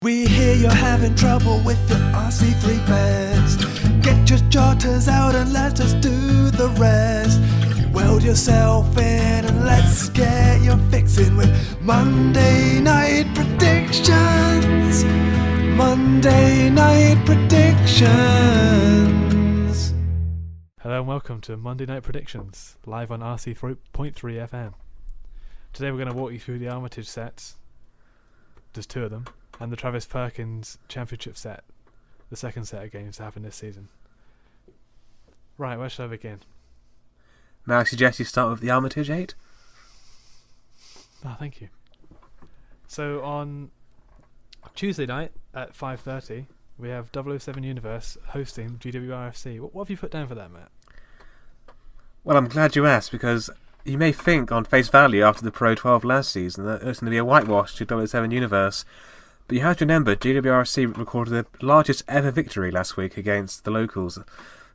We hear you're having trouble with your RC3 bets. Get your jotters out and let us do the rest. You weld yourself in and let's get your fix in with Monday Night Predictions. Monday Night Predictions. Hello and welcome to Monday Night Predictions, live on RC.3 FM. Today we're going to walk you through the Armitage sets. There's two of them. And the Travis Perkins Championship set, the second set of games to happen this season. Right, where should I begin? May I suggest you start with the Armitage 8? Oh, thank you. So on Tuesday night at 5:30, we have 007 Universe hosting GWRFC. What have you put down for that, Matt? Well, I'm glad you asked, because you may think on face value after the Pro 12 last season that it's going to be a whitewash to 007 Universe. But you have to remember, GWRFC recorded the largest ever victory last week against the locals.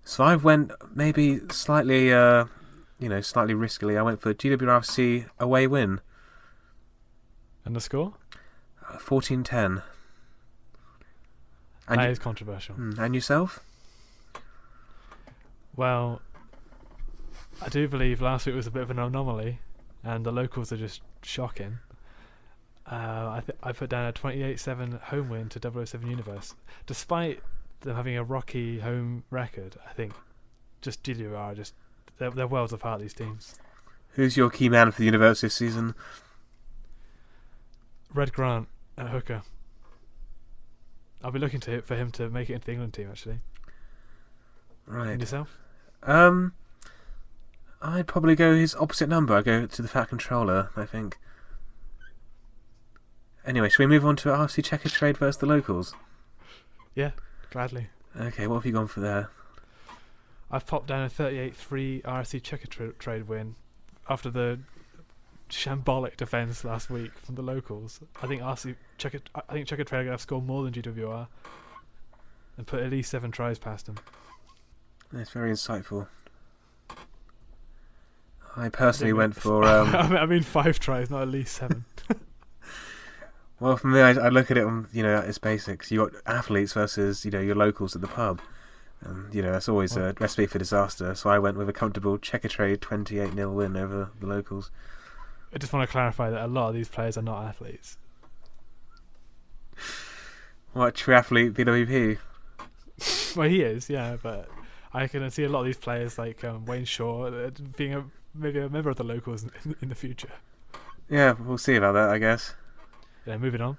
So I went maybe slightly riskily. I went for GWRFC away win. And the score? 14-10. That is controversial. And yourself? Well, I do believe last week was a bit of an anomaly, and the locals are just shocking. I put down a 28-7 home win to 007 Universe. Despite them having a rocky home record, I think just GWR they're worlds apart, these teams. Who's your key man for the Universe this season? Red Grant at hooker. I'll be looking for him to make it into the England team, actually. Right. And yourself? I'd probably go his opposite number. I'd go to the Fat Controller, I think. Anyway, shall we move on to RFC Checkatrade versus the locals? Yeah, gladly. Okay, what have you gone for there? I've popped down a 38-3 RFC Checkatrade win after the shambolic defence last week from the locals. I think Checkatrade are going to score more than GWR and put at least 7 tries past them. That's very insightful. I personally went for... I mean 5 tries, not at least 7. Well, for me, I look at it on, at its basics. You got athletes versus, your locals at the pub. And, that's always a recipe for disaster. So I went with a comfortable Checkatrade 28-0 win over the locals. I just want to clarify that a lot of these players are not athletes. What, true athlete BWP? Well, he is, yeah, but I can see a lot of these players like Wayne Shaw being maybe a member of the locals in the future. Yeah, we'll see about that, I guess. Yeah, moving on.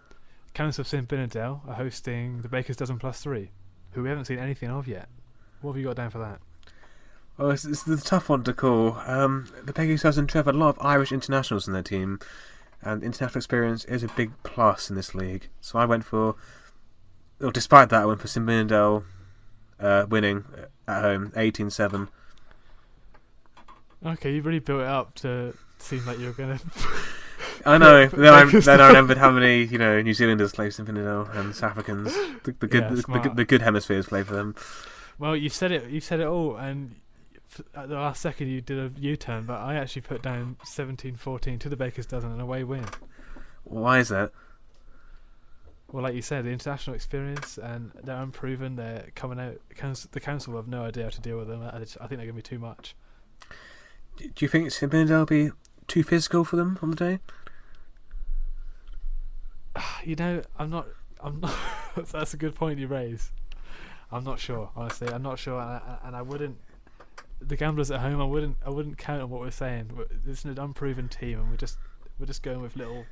Council of St Binendell are hosting the Baker's Dozen +3, who we haven't seen anything of yet. What have you got down for that? Well, it's a tough one to call. The Baker's Dozen have a lot of Irish internationals in their team, and international experience is a big plus in this league. So I went for... Well, despite that, I went for St Binendell winning at home, 18-7. Okay, you really built it up to seem like you were going to... I know. Then I remembered how many New Zealanders play for Binendell and South Africans. The good hemispheres play for them. Well, you said it all, and at the last second you did a U-turn. But I actually put down 17-14 to the Baker's Dozen, an away win. Why is that? Well, like you said, the international experience, and they're unproven. They're coming out. The council have no idea how to deal with them. I think they're going to be too much. Do you think St Binendell will be too physical for them on the day? I'm not. That's a good point you raise. I'm not sure, honestly. I'm not sure, and I wouldn't. The gamblers at home, I wouldn't count on what we're saying. It's an unproven team, and we're just going with little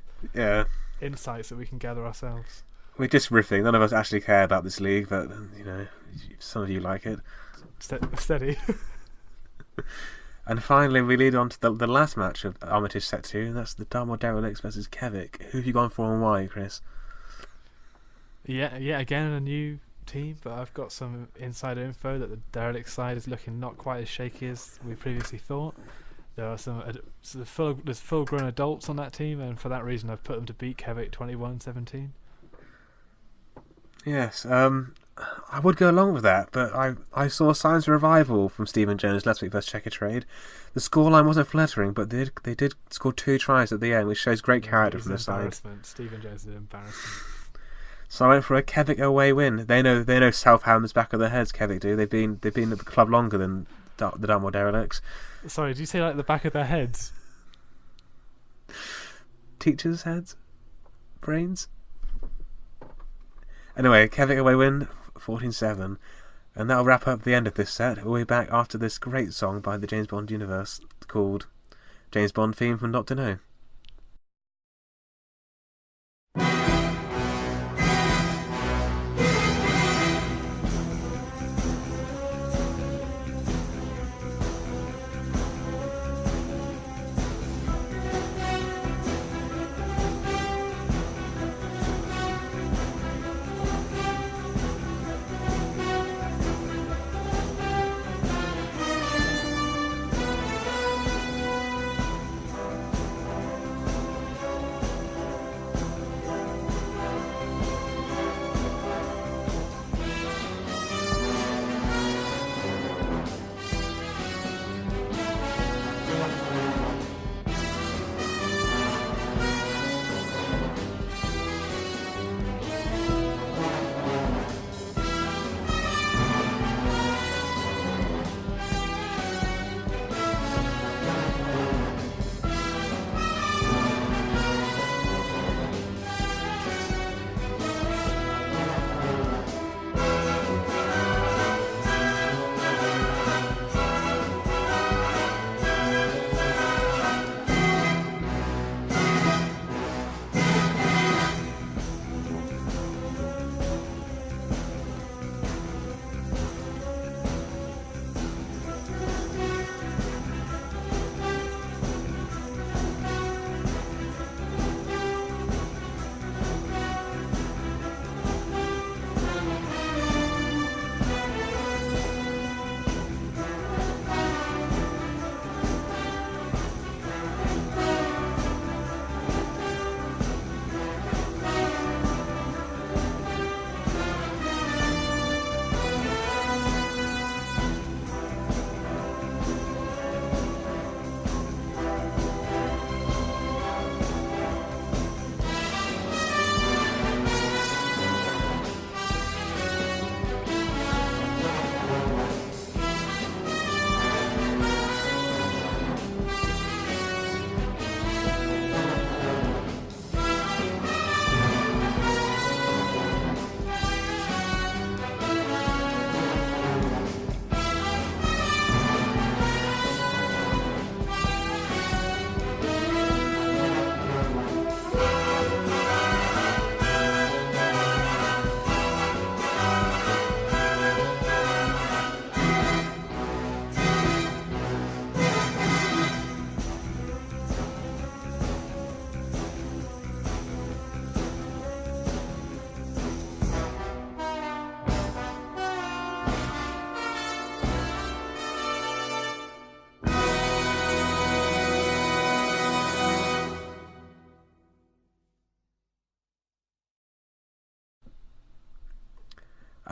insights that we can gather ourselves. We're just riffing. None of us actually care about this league, but some of you like it. Steady. And finally, we lead on to the last match of Armitage Set 2, and that's the Dartmoor Derelicts versus KEVICC. Who have you gone for and why, Chris? Yeah, again, a new team, but I've got some insider info that the Derelicts side is looking not quite as shaky as we previously thought. There are there's full-grown adults on that team, and for that reason I've put them to beat KEVICC 21-17. Yes, I would go along with that, but I saw signs of revival from Stephen Jones last week versus Checkatrade. The scoreline wasn't flattering, but they did score 2 tries at the end, which shows great character from the side. Stephen Jones is an embarrassment. So I went for a KEVICC away win. They know Southampton's back of their heads. KEVICC do. They've been at the club longer than the Dartmoor Derelicts. Sorry, did you say like the back of their heads? Teachers' heads, brains. Anyway, KEVICC away win, 14-7, and that'll wrap up the end of this set. We'll be back after this great song by the James Bond universe called James Bond Theme from Not to Know.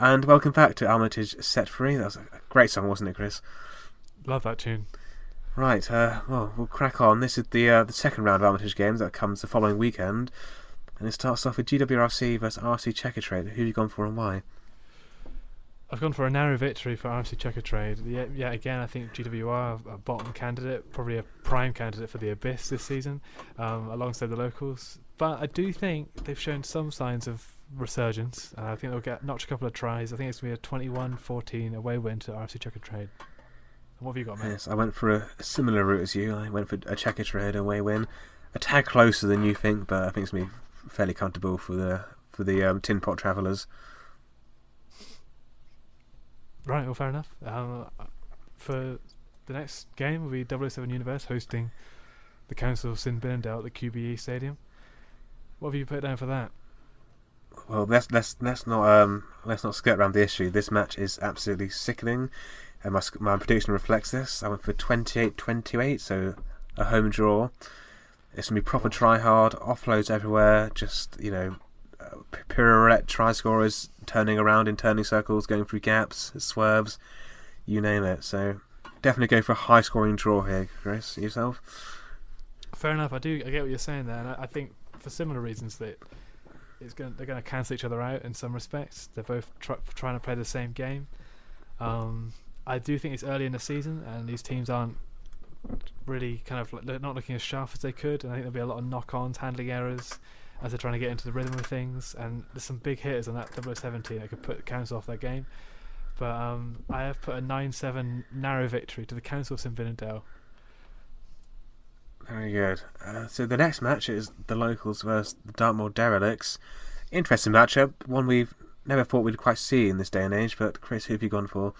And welcome back to Armitage Set Free. That was a great song, wasn't it, Chris? Love that tune. Right, well, we'll crack on. This is the second round of Armitage games that comes the following weekend. And it starts off with GWRFC versus RFC Checkatrade. Who have you gone for and why? I've gone for a narrow victory for RFC Checkatrade. Yeah, again, I think GWR a bottom candidate, probably a prime candidate for the Abyss this season, alongside the locals. But I do think they've shown some signs of resurgence. I think they'll notch a couple of tries. I think it's going to be a 21-14 away win to RFC Checkatrade. What have you got, mate? Yes, I went for a similar route as you. I went for a Checkatrade away win. A tad closer than you think, but I think it's going to be fairly comfortable for the Tin Pot Travellers. Right, well, fair enough. For the next game will be 007 Universe hosting the Council of Sin Binendell at the QBE Stadium. What have you put down for that? Well, let's not skirt around the issue. This match is absolutely sickening, and my prediction reflects this. I went for 28-28, so a home draw. It's gonna be proper try hard, offloads everywhere. Just pirouette try scorers turning around in turning circles, going through gaps, swerves, you name it. So definitely go for a high scoring draw here, Chris. Yourself? Fair enough. I get what you're saying there, and I think for similar reasons that they're going to cancel each other out in some respects. They're both trying to play the same game. I do think it's early in the season, and these teams aren't really they're not looking as sharp as they could, and I think there'll be a lot of knock-ons, handling errors as they're trying to get into the rhythm of things, and there's some big hitters on that 017 that could put council off their game. But I have put a 9-7 narrow victory to the Council of St Binendell. Very good. So the next match is the locals versus the Dartmoor Derelicts. Interesting matchup, one we've never thought we'd quite see in this day and age, but Chris, who have you gone for?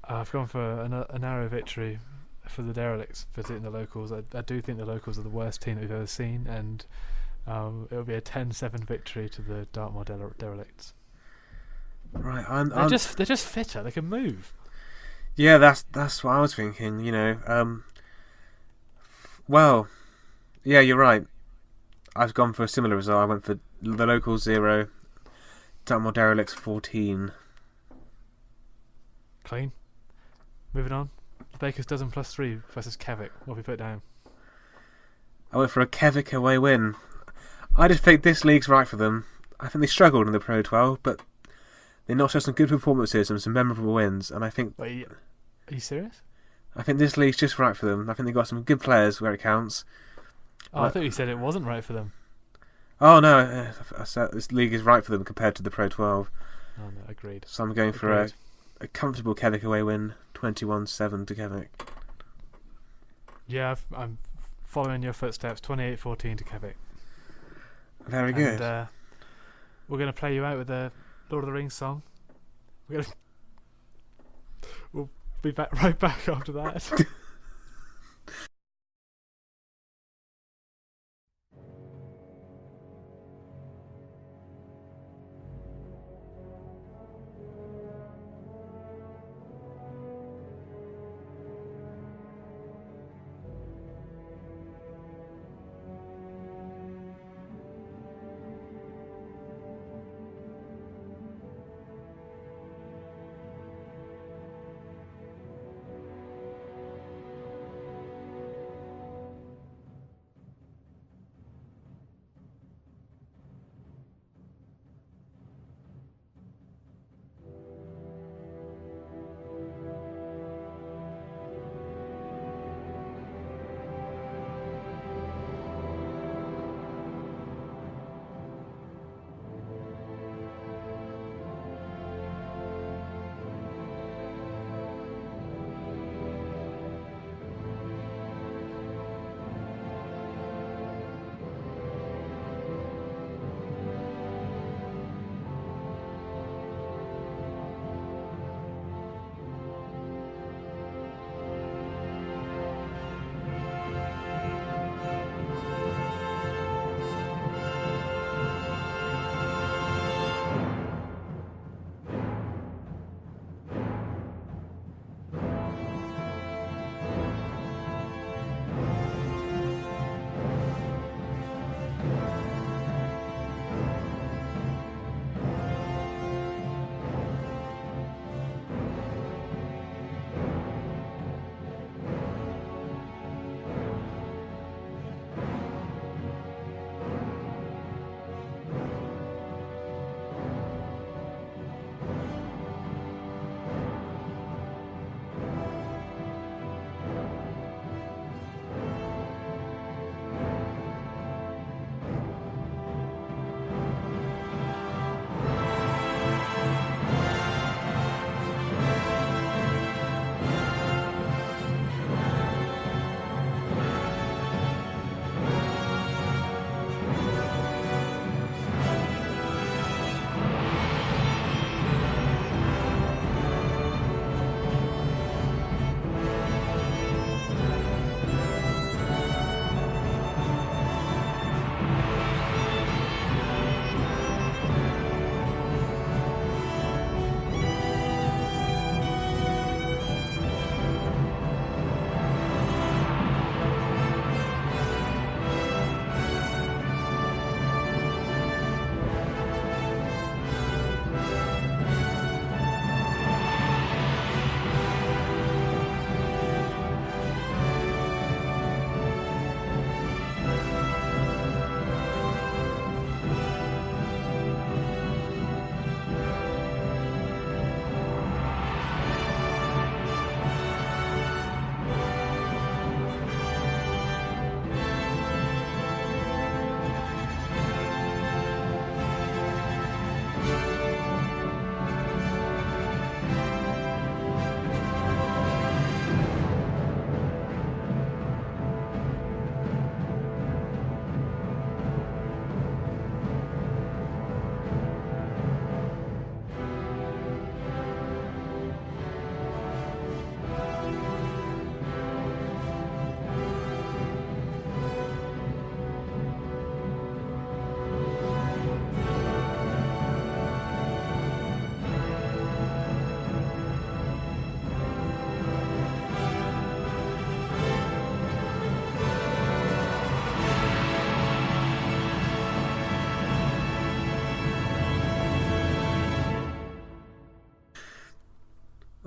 I've gone for a narrow victory for the Derelicts visiting the locals. I do think the locals are the worst team that we've ever seen, and it'll be a 10-7 victory to the Dartmoor Derelicts. Right, they're just fitter. They can move. Yeah, that's what I was thinking. You know, well, yeah, you're right. I've gone for a similar result. I went for the locals 0, Dartmoor Derelicts 14. Clean. Moving on. The Bakers Dozen +3 versus KEVICC. What have we put down? I went for a KEVICC away win. I just think this league's right for them. I think they struggled in the Pro 12, but they notched out some good performances and some memorable wins. And I think, Wait, are you serious? I think this league's just right for them. I think they've got some good players where it counts. Oh, I thought you said it wasn't right for them. Oh no, I said this league is right for them compared to the Pro 12. Oh no, agreed. So I'm going for a comfortable KEVICC away win, 21-7 to KEVICC. Yeah, I'm following your footsteps, 28-14 to KEVICC. Very good. And, we're going to play you out with the Lord of the Rings song. We'll be right back after that.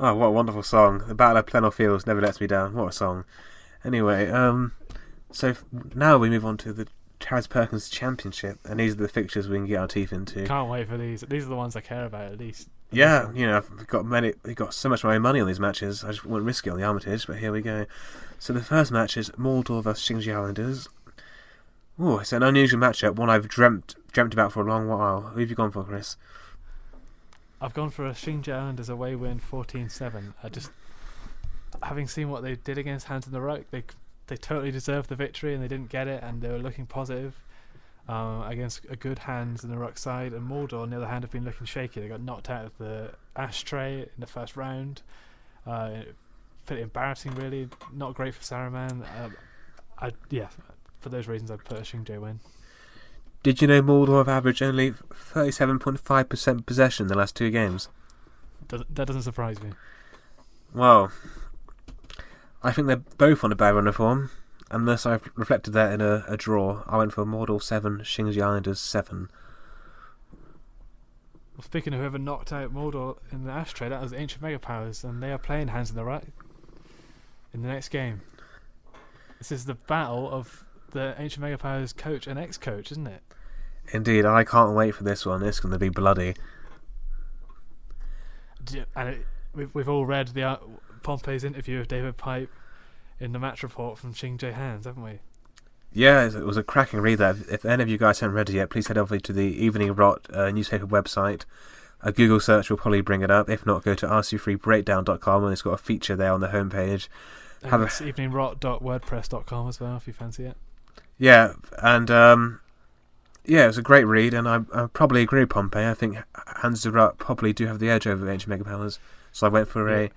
Oh, what a wonderful song. The Battle of Plenel Fields never lets me down. What a song. Anyway, so now we move on to the Charles Perkins Championship, and these are the fixtures we can get our teeth into. Can't wait for these. These are the ones I care about, at least. Yeah, you know, we've got so much of my own money on these matches. I just wouldn't risk it on the Armitage, but here we go. So the first match is Mauldor versus Shingjea Islanders. Oh, it's an unusual matchup, one I've dreamt about for a long while. Who have you gone for, Chris? I've gone for a Shingjea Islanders away win 14-7. Having seen what they did against Hands in the Ruck, they totally deserved the victory and they didn't get it, and they were looking positive against a good Hands in the Ruck side. And Mauldor, on the other hand, have been looking shaky. They got knocked out of the Ashtray in the first round. Pretty embarrassing, really. Not great for Saruman. For those reasons, I'd put a Shingjea win. Did you know Mauldor have averaged only 37.5% possession in the last 2 games? That doesn't surprise me. Well, I think they're both on a bad run of form. Unless I've reflected that in a draw, I went for Mauldor 7, Shingjea Islanders 7. Well, speaking of whoever knocked out Mauldor in the Ashtray, that was Ancient Megapowers, and they are playing Hands in the Ruck in the next game. This is the battle of the Ancient Megapowers coach and ex-coach, isn't it? Indeed, I can't wait for this one. It's going to be bloody. And we've all read the Pompey's interview of David Pipe in the match report from Shingjea Hands, haven't we? Yeah, it was a cracking read there. If any of you guys haven't read it yet, please head over to the Evening Rot newspaper website. A Google search will probably bring it up. If not, go to rc3breakdown.com and it's got a feature there on the homepage. And it's eveningrot.wordpress.com as well, if you fancy it. Yeah, and it was a great read, and I probably agree with Pompey. I think Hands in the Ruck probably do have the edge over Ancient Megapowers. So I went for a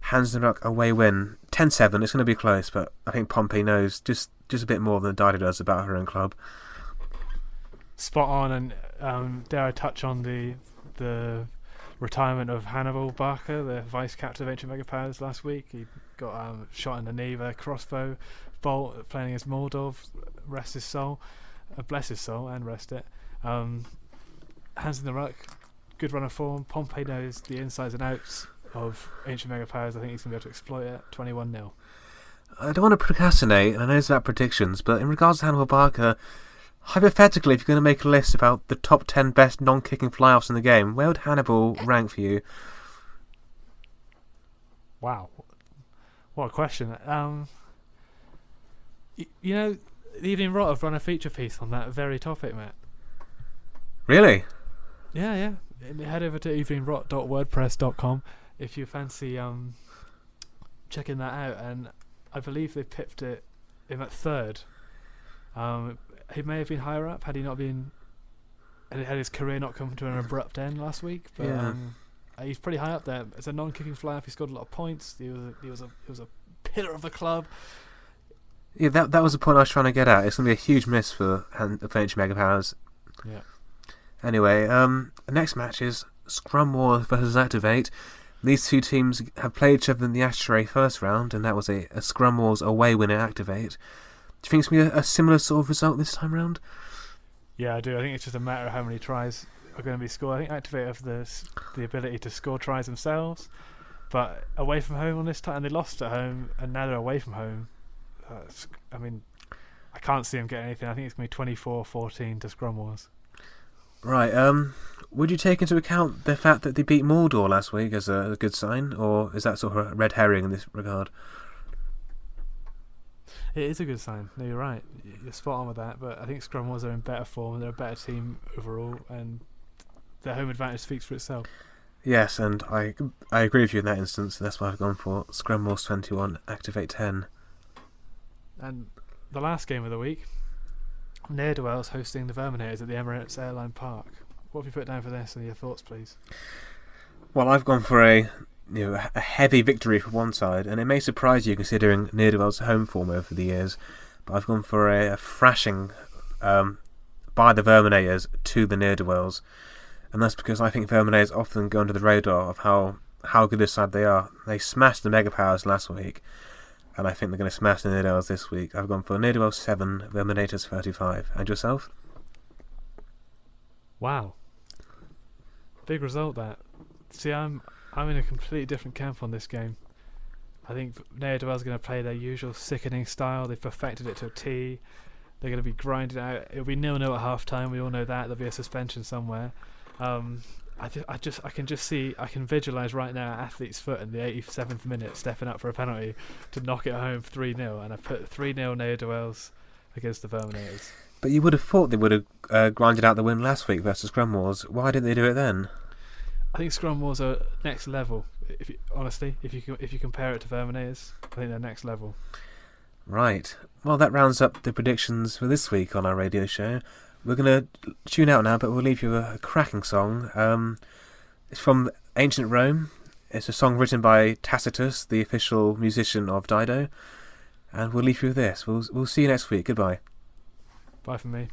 Hands in the Ruck away win. 10-7, it's going to be close, but I think Pompey knows just a bit more than Dyda does about her own club. Spot on, and dare I touch on the retirement of Hannibal Barker, the vice-captain of Ancient Megapowers last week. He got shot in the knee with a crossbow bolt playing against Mauldor. Rest his soul. Bless his soul and rest it. Hands in the Ruck, good run of form. Pompey knows the insides and outs of Ancient Megapowers. I think he's going to be able to exploit it. 21-0. I don't want to procrastinate, and I know it's about predictions, but in regards to Hannibal Barker, hypothetically, if you're going to make a list about the top 10 best non-kicking fly-offs in the game, where would Hannibal rank for you? Wow. What a question. You know, the Evening Rot have run a feature piece on that very topic, Matt. Really? Yeah. Head over to eveningrot.wordpress.com if you fancy checking that out. And I believe they pipped him at 3rd. He may have been higher up had he not been, had his career not come to an abrupt end last week. But he's pretty high up there. As a non-kicking fly-off, he scored a lot of points. He was a pillar of the club. Yeah, that was the point I was trying to get at. It's going to be a huge miss for Ancient Megapowers. Yeah. Anyway, the next match is Scrum Wars versus Activate. These two teams have played each other in the Ashtray first round, and that was a Scrum Wars away win at Activate. Do you think it's going to be a similar sort of result this time round? Yeah, I do. I think it's just a matter of how many tries are going to be scored. I think Activate have the ability to score tries themselves, but away from home on this time, they lost at home, and now they're away from home. I can't see them getting anything. I think it's going to be 24-14 to Scrum Wars. Right. Would you take into account the fact that they beat Mauldor last week as a good sign, or is that sort of a red herring in this regard? It is a good sign. No, you're right. You're spot on with that. But I think Scrum Wars are in better form. They're a better team overall, and their home advantage speaks for itself. Yes, and I agree with you in that instance. And that's why I've gone for Scrum Wars 21, Activate 10. And the last game of the week, Ne'er-do-wells hosting the Verminators at the Emirates Airline Park. What have you put down for this, and your thoughts, please? Well, I've gone for a heavy victory for one side, and it may surprise you considering Ne'er-do-wells' home form over the years, but I've gone for a thrashing by the Verminators to the Ne'er-do-wells, and that's because I think Verminators often go under the radar of how good a side they are. They smashed the Megapowers last week, and I think they're going to smash the Ne'er-do-wells this week. I've gone for Ne'er-do-wells 7, Verminators 35. And yourself? Wow. Big result, that. See, I'm I'm in a completely different camp on this game. I think Ne'er-do-Wells are going to play their usual sickening style. They've perfected it to a T. They're going to be grinding out. It'll be 0-0 at half time. We all know that. There'll be a suspension somewhere. I can visualise right now athlete's foot in the 87th minute stepping up for a penalty to knock it home 3-0, and I put 3-0 Ne'er-do-Wells against the Verminators. But you would have thought they would have grinded out the win last week versus Scrum Wars. Why didn't they do it then? I think Scrum Wars are next level. Honestly, if you compare it to Verminators, I think they're next level. Right. Well, that rounds up the predictions for this week on our radio show. We're going to tune out now, but we'll leave you a cracking song. It's from ancient Rome. It's a song written by Tacitus, the official musician of Dido. And we'll leave you with this. We'll see you next week. Goodbye. Bye from me.